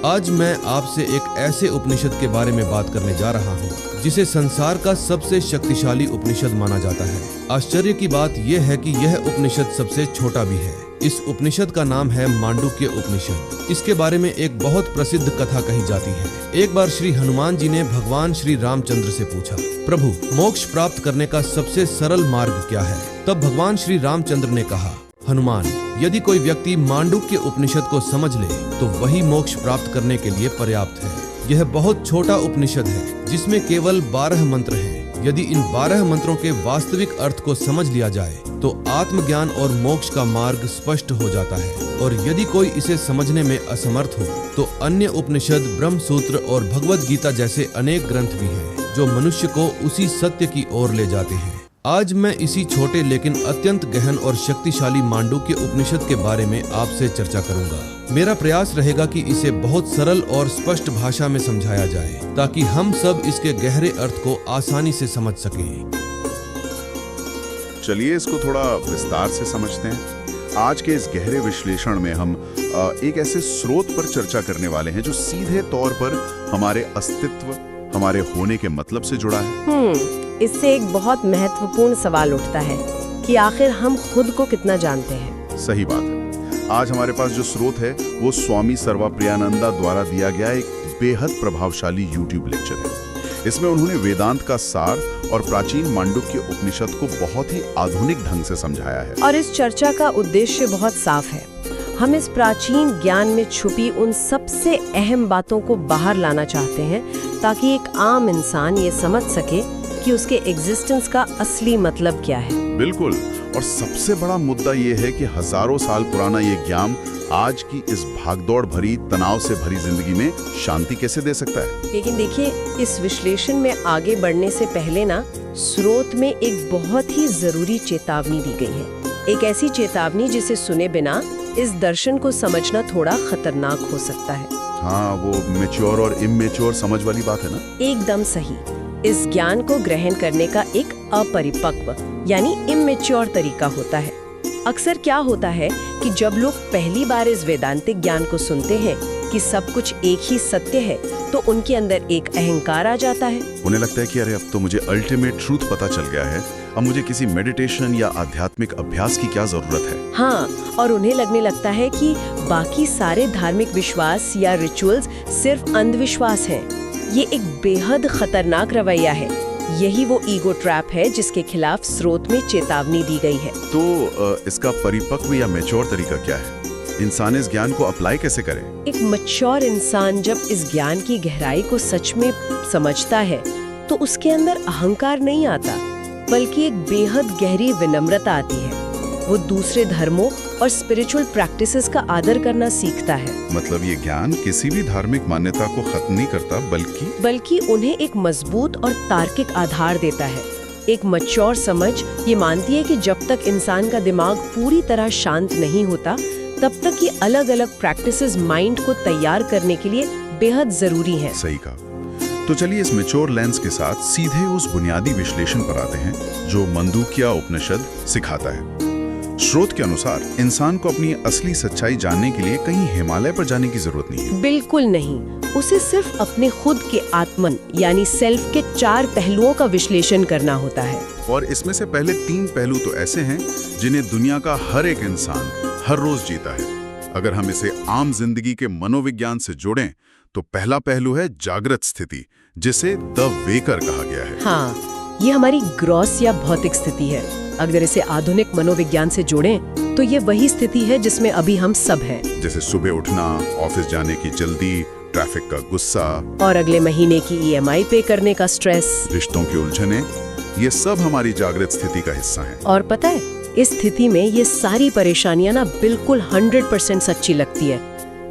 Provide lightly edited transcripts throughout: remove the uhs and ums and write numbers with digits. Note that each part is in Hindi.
आज मैं आपसे एक ऐसे उपनिषद के बारे में बात करने जा रहा हूँ जिसे संसार का सबसे शक्तिशाली उपनिषद माना जाता है। आश्चर्य की बात यह है कि यह उपनिषद सबसे छोटा भी है। इस उपनिषद का नाम है मांडुक्य उपनिषद। इसके बारे में एक बहुत प्रसिद्ध कथा कही जाती है। एक बार श्री हनुमान जी ने भगवान श्री रामचंद्र से पूछा, प्रभु, मोक्ष प्राप्त करने का सबसे सरल मार्ग क्या है? तब भगवान श्री रामचंद्र ने कहा, हनुमान, यदि कोई व्यक्ति मांडुक्य उपनिषद को समझ ले तो वही मोक्ष प्राप्त करने के लिए पर्याप्त है। यह बहुत छोटा उपनिषद है जिसमें केवल 12 मंत्र हैं। यदि इन 12 मंत्रों के वास्तविक अर्थ को समझ लिया जाए तो आत्मज्ञान और मोक्ष का मार्ग स्पष्ट हो जाता है। और यदि कोई इसे समझने में असमर्थ हो तो अन्य उपनिषद, ब्रह्म सूत्र और भगवद गीता जैसे अनेक ग्रंथ भी हैं जो मनुष्य को उसी सत्य की ओर ले जाते हैं। आज मैं इसी छोटे लेकिन अत्यंत गहन और शक्तिशाली मांडुक्य उपनिषद के बारे में आपसे चर्चा करूंगा। मेरा प्रयास रहेगा कि इसे बहुत सरल और स्पष्ट भाषा में समझाया जाए ताकि हम सब इसके गहरे अर्थ को आसानी से समझ सकें। चलिए इसको थोड़ा विस्तार से समझते हैं। आज के इस गहरे विश्लेषण में हम एक ऐसे स्रोत पर चर्चा करने वाले हैं जो सीधे तौर पर हमारे अस्तित्व, हमारे होने के मतलब से जुड़ा है। इससे एक बहुत महत्वपूर्ण सवाल उठता है कि आखिर हम खुद को कितना जानते हैं। सही बात है। आज हमारे पास जो स्रोत है वो स्वामी सर्वप्रियानंदा द्वारा दिया गया एक बेहद प्रभावशाली YouTube लेक्चर है। इसमें उन्होंने वेदांत का सार और प्राचीन मांडुक्य उपनिषद को बहुत ही आधुनिक ढंग से समझाया है। और इस चर्चा का उद्देश्य बहुत साफ है। हम इस प्राचीन ज्ञान में छुपी उन सबसे अहम बातों को बाहर लाना चाहते हैं ताकि एक आम इंसान ये समझ सके कि उसके एग्जिस्टेंस का असली मतलब क्या है। बिल्कुल। और सबसे बड़ा मुद्दा ये है कि हजारों साल पुराना ये ज्ञान आज की इस भागदौड़ भरी, तनाव से भरी जिंदगी में शांति कैसे दे सकता है। लेकिन देखिए, इस विश्लेषण में आगे बढ़ने से पहले ना स्रोत में एक बहुत ही जरूरी चेतावनी दी गई है। एक ऐसी चेतावनी जिसे सुने बिना इस दर्शन को समझना थोड़ा खतरनाक हो सकता है। हाँ, वो मैच्योर और इमैच्योर समझ वाली बात है ना। एकदम सही। इस ज्ञान को ग्रहण करने का एक अपरिपक्व यानी इमैच्योर तरीका होता है। अक्सर क्या होता है कि जब लोग पहली बार इस वैदांतिक ज्ञान को सुनते हैं कि सब कुछ एक ही सत्य है तो उनके अंदर एक अहंकार आ जाता है। उन्हें लगता है कि अरे अब तो मुझे अल्टीमेट ट्रूथ पता चल गया है, अब मुझे किसी मेडिटेशन या आध्यात्मिक अभ्यास की क्या जरूरत है। हाँ, और उन्हें लगने लगता है कि बाकी सारे धार्मिक विश्वास या रिचुअल्स सिर्फ अंधविश्वास हैं। ये एक बेहद खतरनाक रवैया है। यही वो ईगो ट्रैप है जिसके खिलाफ स्रोत में चेतावनी दी गई है। तो इसका परिपक्व या मैच्योर तरीका क्या है? इंसान इस ज्ञान को अप्लाई कैसे करे? एक मैच्योर इंसान जब इस ज्ञान की गहराई को सच में समझता है तो उसके अंदर अहंकार नहीं आता, बल्कि एक बेहद गहरी विनम्रता आती है। वो दूसरे धर्मों और स्पिरिचुअल प्रैक्टिसेस का आदर करना सीखता है। मतलब ये ज्ञान किसी भी धार्मिक मान्यता को खत्म नहीं करता, बल्कि उन्हें एक मजबूत और तार्किक आधार देता है। एक मैच्योर समझ ये मानती है कि जब तक इंसान का दिमाग पूरी तरह शांत नहीं होता तब तक ये अलग अलग प्रैक्टिसेस माइंड को तैयार करने के लिए बेहद जरूरी हैं। सही कहा। तो चलिए इस मैच्योर लेंस के साथ सीधे उस बुनियादी विश्लेषण पर आते हैं जो मांडुक्य उपनिषद सिखाता है। स्रोत के अनुसार इंसान को अपनी असली सच्चाई जानने के लिए कहीं हिमालय पर जाने की जरूरत नहीं है। बिल्कुल नहीं। उसे सिर्फ अपने खुद के आत्मन यानी सेल्फ के 4 पहलुओं का विश्लेषण करना होता है। और इसमें से पहले 3 पहलू तो ऐसे हैं जिन्हें दुनिया का हर एक इंसान हर रोज जीता है। अगर हम इसे आम जिंदगी के मनोविज्ञान से जोड़ें तो पहला पहलू है जागृत स्थिति, जिसे द वेकर कहा गया है। हाँ, ये हमारी ग्रॉस या भौतिक स्थिति है। अगर इसे आधुनिक मनोविज्ञान से जोड़ें तो ये वही स्थिति है जिसमें अभी हम सब हैं। जैसे सुबह उठना, ऑफिस जाने की जल्दी, ट्रैफिक का गुस्सा और अगले महीने की EMI पे करने का स्ट्रेस, रिश्तों की उलझने, ये सब हमारी जागृत स्थिति का हिस्सा है। और पता है, इस स्थिति में ये सारी परेशानियां ना बिल्कुल 100% सच्ची लगती है।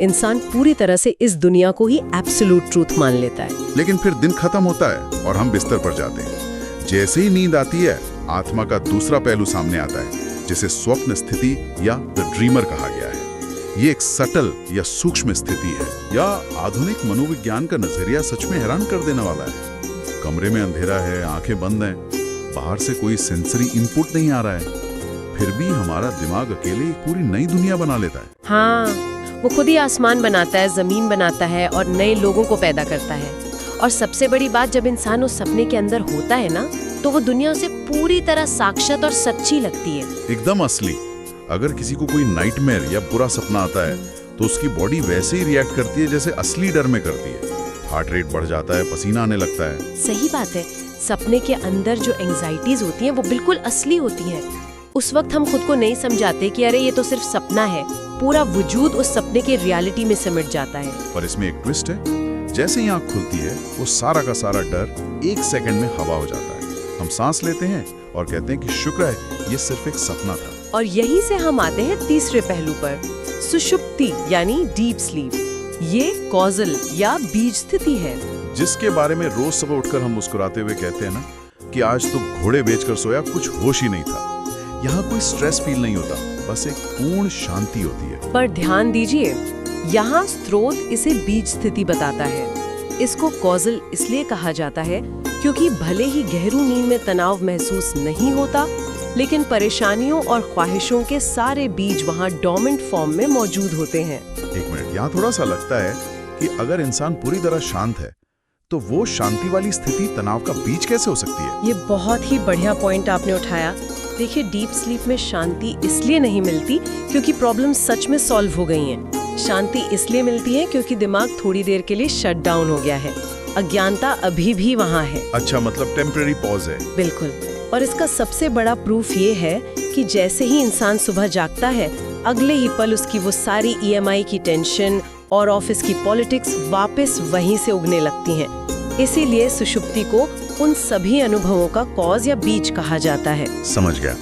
इंसान पूरी तरह से इस दुनिया को ही एब्सोल्यूट ट्रूथ मान लेता है। लेकिन फिर दिन खत्म होता है और हम बिस्तर पर जाते हैं। जैसे ही नींद आती है, आत्मा का दूसरा पहलू सामने आता है, जिसे स्वप्न स्थिति या द ड्रीमर कहा गया है। ये एक सटल या सूक्ष्म स्थिति है, या आधुनिक मनोविज्ञान का नजरिया सच में हैरान कर देने वाला है। कमरे में अंधेरा है, आंखें बंद हैं, बाहर से कोई सेंसरी इनपुट नहीं आ रहा है, फिर भी हमारा दिमाग अकेले एक पूरी नई दुनिया बना लेता है। हाँ, वो खुद ही आसमान बनाता है, जमीन बनाता है और नए लोगों को पैदा करता है। और सबसे बड़ी बात, जब इंसान उस सपने के अंदर होता है ना, तो वो दुनिया उसे पूरी तरह साक्षात और सच्ची लगती है। एकदम असली। अगर किसी को कोई नाइटमेयर या बुरा सपना आता है तो उसकी बॉडी वैसे ही रिएक्ट करती है जैसे असली डर में करती है। हार्ट रेट बढ़ जाता है, पसीना आने लगता है। सही बात है। सपने के अंदर जो एंजाइटीज होती हैं वो बिल्कुल असली होती हैं। उस वक्त हम खुद को नहीं समझाते कि अरे ये तो सिर्फ सपना है। पूरा वजूद उस सपने के रियलिटी में सिमट जाता है। पर इसमें एक ट्विस्ट है। जैसे ही आँख खुलती है वो सारा का सारा डर 1 सेकंड में हवा हो जाता है। हम सांस लेते हैं और कहते हैं कि शुक्र है ये सिर्फ एक सपना था। और यहीं से हम आते हैं तीसरे पहलू पर, सुषुप्ति यानी डीप स्लीप। ये कॉजल या बीज स्थिति है, जिसके बारे में रोज सुबह उठकर हम मुस्कुराते हुए कहते हैं ना कि आज तो घोड़े बेचकर सोया, कुछ होश ही नहीं था। यहाँ कोई स्ट्रेस फील नहीं होता, बस एक पूर्ण शांति होती है। पर ध्यान दीजिए, यहाँ स्रोत इसे बीज स्थिति बताता है। इसको कॉजल इसलिए कहा जाता है क्योंकि भले ही गहरी नींद में तनाव महसूस नहीं होता, लेकिन परेशानियों और ख्वाहिशों के सारे बीज वहाँ डोर्मेंट फॉर्म में मौजूद होते हैं। एक मिनट, यहाँ थोड़ा सा लगता है कि अगर इंसान पूरी तरह शांत है तो वो शांति वाली स्थिति तनाव का बीज कैसे हो सकती है? ये बहुत ही बढ़िया पॉइंट आपने उठाया। देखिए, डीप स्लीप में शांति इसलिए नहीं मिलती क्योंकि प्रॉब्लम सच में सॉल्व हो गई हैं। शांति इसलिए मिलती है क्योंकि दिमाग थोड़ी देर के लिए शट डाउन हो गया है। अज्ञानता अभी भी वहाँ है। अच्छा, मतलब टेम्परेरी पॉज है। बिल्कुल। और इसका सबसे बड़ा प्रूफ ये है कि जैसे ही इंसान सुबह जागता है, अगले ही पल उसकी वो सारी EMI की टेंशन और ऑफिस की पॉलिटिक्स वापस वहीं से उगने लगती हैं। इसीलिए सुषुप्ति को उन सभी अनुभवों का कॉज या बीज कहा जाता है। समझ गया।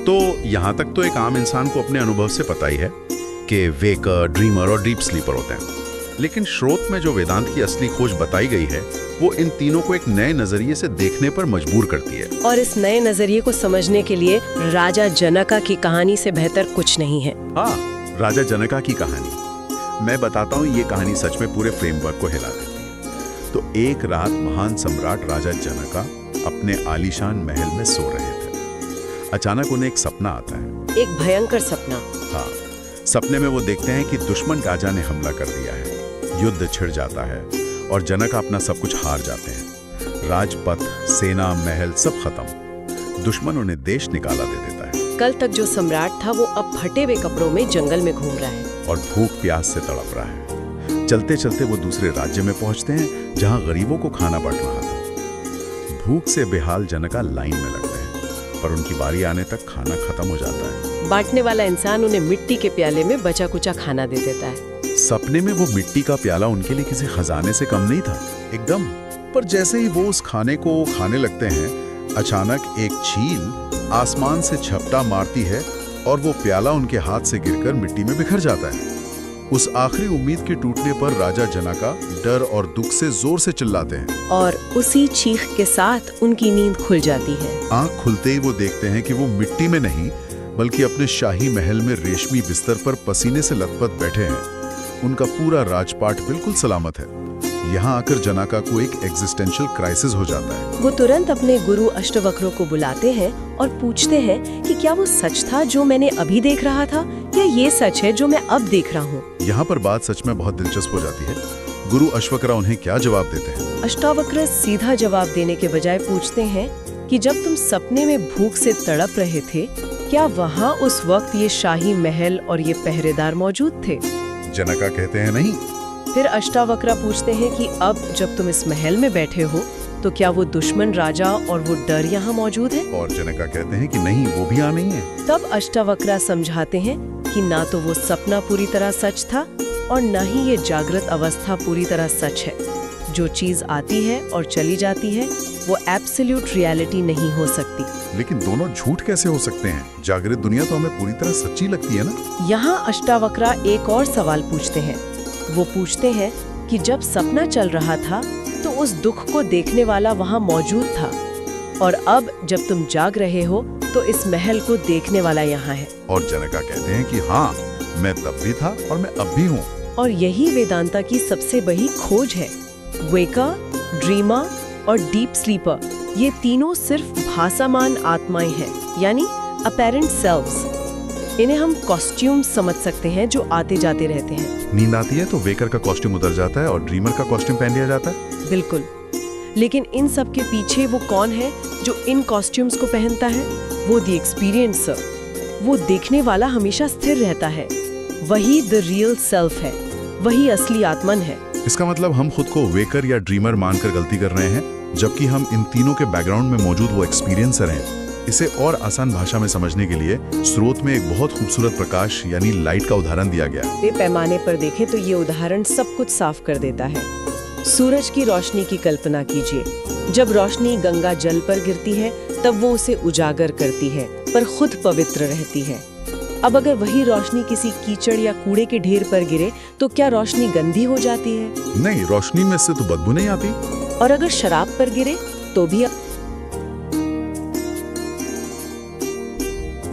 तो यहाँ तक तो एक आम इंसान को अपने अनुभव से पता ही है कि वेकर, ड्रीमर और डीप स्लीपर होते हैं। लेकिन स्रोत में जो वेदांत की असली खोज बताई गई है वो इन तीनों को एक नए नजरिए से देखने पर मजबूर करती है। और इस नए नजरिए को समझने के लिए राजा जनका की कहानी से बेहतर कुछ नहीं है। हाँ, राजा जनका की कहानी मैं बताता हूँ। ये कहानी सच में पूरे फ्रेमवर्क को हिला देती है। तो एक रात महान सम्राट राजा जनका अपने आलीशान महल में सो रहे थे। अचानक उन्हें एक सपना आता है। एक भयंकर सपना। हाँ, सपने में वो देखते हैं कि दुश्मन राजा ने हमला कर दिया है। युद्ध छिड़ जाता है और जनक अपना सब कुछ हार जाते हैं। राजपथ, सेना, महल सब खत्म। दुश्मन उन्हें देश निकाला दे देता है। कल तक जो सम्राट था वो अब फटे हुए कपड़ों में जंगल में घूम रहा है और भूख प्यास से तड़प रहा है। चलते चलते वो दूसरे राज्य में पहुंचते हैं जहां गरीबों को खाना बंट रहा था। भूख से बेहाल जनका लाइन में लगते हैं, पर उनकी बारी आने तक खाना खत्म हो जाता है। बांटने वाला इंसान उन्हें मिट्टी के प्याले में बचा कुचा खाना दे देता है। सपने में वो मिट्टी का प्याला उनके लिए किसी खजाने से कम नहीं था, एकदम। पर जैसे ही वो उस खाने को खाने लगते हैं, अचानक एक चील आसमान से झपटा मारती है और वो प्याला उनके हाथ से गिरकर मिट्टी में बिखर जाता है। उस आखिरी उम्मीद के टूटने पर राजा जनका डर और दुख से जोर से चिल्लाते हैं और उसी चीख के साथ उनकी नींद खुल जाती है। आंख खुलते ही वो देखते हैं कि वो मिट्टी में नहीं बल्कि अपने शाही महल में रेशमी बिस्तर पर पसीने से लथपथ बैठे हैं। उनका पूरा राजपाट बिल्कुल सलामत है। यहाँ आकर जनका को एक एग्जिस्टेंशियल क्राइसिस हो जाता है। वो तुरंत अपने गुरु अष्टवक्र को बुलाते हैं और पूछते हैं कि क्या वो सच था जो मैंने अभी देख रहा था, या ये सच है जो मैं अब देख रहा हूँ। यहाँ पर बात सच में बहुत दिलचस्प हो जाती है। गुरु अश्वक्रा उन्हें क्या जवाब देते हैं? अष्टावक्र सीधा जवाब देने के बजाय पूछते हैं कि जब तुम सपने में भूख से तड़प रहे थे, क्या वहाँ उस वक्त ये शाही महल और ये पहरेदार मौजूद थे? जनका कहते हैं नहीं। फिर अष्टावक्र पूछते हैं कि अब जब तुम इस महल में बैठे हो तो क्या वो दुश्मन राजा और वो डर यहाँ मौजूद है? और जनका कहते हैं कि नहीं, वो भी यहाँ नहीं है। तब अष्टावक्र समझाते हैं कि ना तो वो सपना पूरी तरह सच था और न ही ये जागृत अवस्था पूरी तरह सच है। जो चीज आती है और चली जाती है वो एब्सोल्यूट रियलिटी नहीं हो सकती। लेकिन दोनों झूठ कैसे हो सकते हैं? जागृत दुनिया तो हमें पूरी तरह सच्ची लगती है ना। यहाँ अष्टावक्र एक और सवाल पूछते हैं। वो पूछते हैं कि जब सपना चल रहा था तो उस दुख को देखने वाला वहाँ मौजूद था, और अब जब तुम जाग रहे हो तो इस महल को देखने वाला यहाँ है। और जनका कहते हैं कि हाँ, मैं तब भी था और मैं अब भी हूँ। और यही वेदांता की सबसे बड़ी खोज है। वेकर, ड्रीमर और डीप स्लीपर, ये तीनों सिर्फ भासमान आत्माएं हैं, यानी अपैरेंट सेल्व्स। इन्हें हम कॉस्ट्यूम समझ सकते हैं जो आते जाते रहते हैं। नींद आती है तो वेकर का कॉस्ट्यूम उतर जाता है और ड्रीमर का कॉस्ट्यूम पहन लिया जाता है। बिल्कुल। लेकिन इन सब के पीछे वो कौन है जो इन कॉस्ट्यूम्स को पहनता है? वो द एक्सपीरियंसर, वो देखने वाला हमेशा स्थिर रहता है। वही द रियल सेल्फ है, वही असली आत्मन है। इसका मतलब हम खुद को वेकर या ड्रीमर मानकर गलती कर रहे हैं, जबकि हम इन तीनों के बैकग्राउंड में मौजूद वो एक्सपीरियंसर हैं। इसे और आसान भाषा में समझने के लिए स्रोत में एक बहुत खूबसूरत प्रकाश यानी लाइट का उदाहरण दिया गया है। वे पैमाने पर देखें तो ये उदाहरण सब कुछ साफ कर देता है। सूरज की रोशनी की कल्पना कीजिए। जब रोशनी गंगा जल पर गिरती है तब वो उसे उजागर करती है, पर खुद पवित्र रहती है। अब अगर वही रोशनी किसी कीचड़ या कूड़े के ढेर पर गिरे तो क्या रोशनी गंदी हो जाती है? नहीं, रोशनी में से तो बदबू नहीं आती। और अगर शराब पर गिरे तो भी